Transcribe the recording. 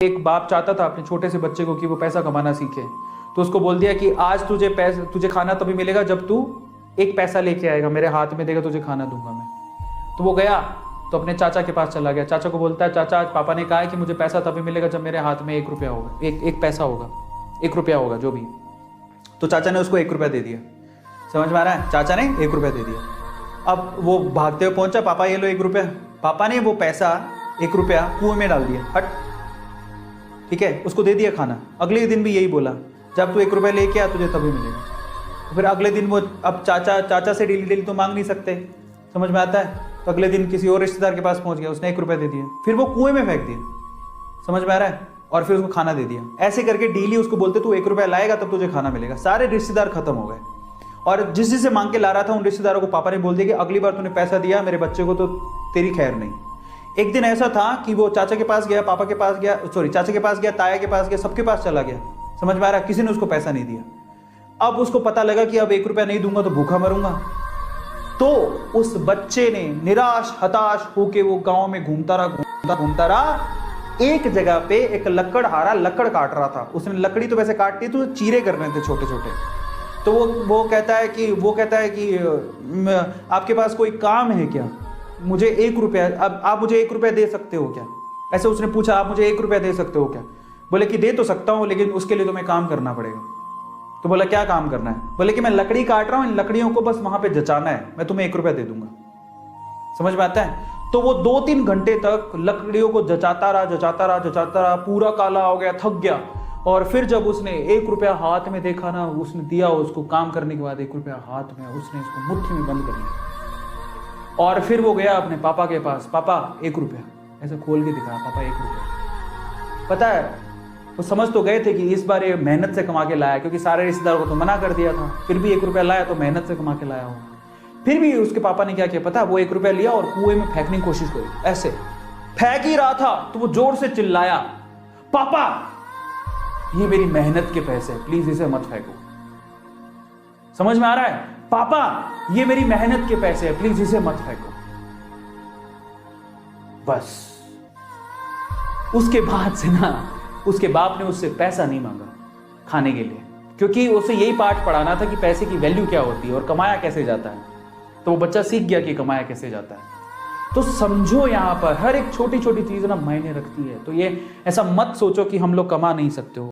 एक बाप चाहता था अपने छोटे से बच्चे को कि वो पैसा कमाना सीखे, तो उसको बोल दिया कि आज तुझे खाना तभी मिलेगा जब तू एक पैसा लेके आएगा, मेरे हाथ में देगा, तुझे खाना दूंगा मैं। तो वो गया तो अपने चाचा के पास चला गया। चाचा को बोलता है, चाचा आज पापा ने कहा है कि मुझे पैसा तभी मिलेगा जब मेरे हाथ में 1 रुपया होगा, एक पैसा होगा, 1 रुपया होगा जो भी। तो चाचा ने उसको 1 रुपया दे दिया। समझ में आ रहा है? चाचा ने 1 रुपया दे दिया। अब वो भागते हुए पहुंचा, पापा ये लो 1 रुपया। पापा ने वो पैसा 1 रुपया कुएं में डाल दिया, हट, ठीक है, उसको दे दिया खाना। अगले दिन भी यही बोला, जब तू 1 रुपया लेके आ तुझे तभी मिलेगा। तो फिर अगले दिन वो, अब चाचा से डेली तो मांग नहीं सकते, समझ में आता है? तो अगले दिन किसी और रिश्तेदार के पास पहुंच गया, उसने 1 रुपया दे दिया, फिर वो कुएं में फेंक दिया। समझ में आ रहा है? और फिर उसको खाना दे दिया। ऐसे करके डेली उसको बोलते तू 1 रुपया लाएगा तब तुझे खाना मिलेगा। सारे रिश्तेदार खत्म हो गए, और जिससे मांग के ला रहा था उन रिश्तेदारों को पापा ने बोल दिया कि अगली बार तूने पैसा दिया मेरे बच्चे को तो तेरी खैर नहीं। एक दिन ऐसा था कि वो चाचा के पास गया, पापा के पास गया, चाचा के पास गया, ताया के पास गया, सबके पास चला गया। समझ में आ रहा है? किसी ने उसको पैसा नहीं दिया। अब उसको पता लगा कि अब 1 रुपया नहीं दूंगा तो भूखा मरूंगा। तो उस बच्चे ने निराश हताश होके वो गांव में घूमता रहा। एक जगह पे एक लकड़हारा लकड़ काट रहा था। उसने लकड़ी तो वैसे काटती तो चीरे कर रहे थे छोटे छोटे। तो वो कहता है कि आपके पास कोई काम है क्या? मुझे 1 रुपया, अब आप मुझे 1 रुपया दे सकते हो क्या? ऐसे उसने पूछा, आप मुझे 1 रुपया दे सकते हो क्या? बोले कि दे तो सकता हूं, लेकिन उसके लिए तुम्हें काम करना पड़ेगा। तो बोला क्या काम करना है? बोले कि मैं लकड़ी काट रहा हूं, इन लकड़ियों को बस वहां पे जचाना है, मैं तुम्हें 1 रुपया दे दूंगा। समझ में आता है? तो वो 2-3 घंटे तक लकड़ियों को जचाता रहा, पूरा काला हो गया, थक गया। और फिर जब उसने 1 रुपया हाथ में देखा ना, उसने दिया उसको काम करने के बाद 1 रुपया हाथ में, उसने इसको मुट्ठी में बंद कर लिया। और फिर वो गया अपने पापा के पास, पापा 1 रुपया, ऐसे खोल के दिखाया, पापा 1 रुपया। पता है वो समझ तो गए थे कि इस बार ये मेहनत से कमा के लाया, क्योंकि सारे रिश्तेदारों को तो मना कर दिया था, फिर भी 1 रुपया लाया तो मेहनत से कमा के लाया होगा। फिर भी उसके पापा ने क्या किया पता? वो 1 रुपया लिया और कुएं में फेंकने की कोशिश करी। ऐसे फेंक ही रहा था तो वो जोर से चिल्लाया, पापा ये मेरी मेहनत के पैसे, प्लीज इसे मत फेंको। समझ में आ रहा है? पापा ये मेरी मेहनत के पैसे है, प्लीज इसे मत फेंको। बस उसके बाद से ना उसके बाप ने उससे पैसा नहीं मांगा खाने के लिए, क्योंकि उसे यही पाठ पढ़ाना था कि पैसे की वैल्यू क्या होती है और कमाया कैसे जाता है। तो वो बच्चा सीख गया कि कमाया कैसे जाता है। तो समझो यहां पर हर एक छोटी छोटी चीज ना मायने रखती है। तो ये ऐसा मत सोचो कि हम लोग कमा नहीं सकते हो।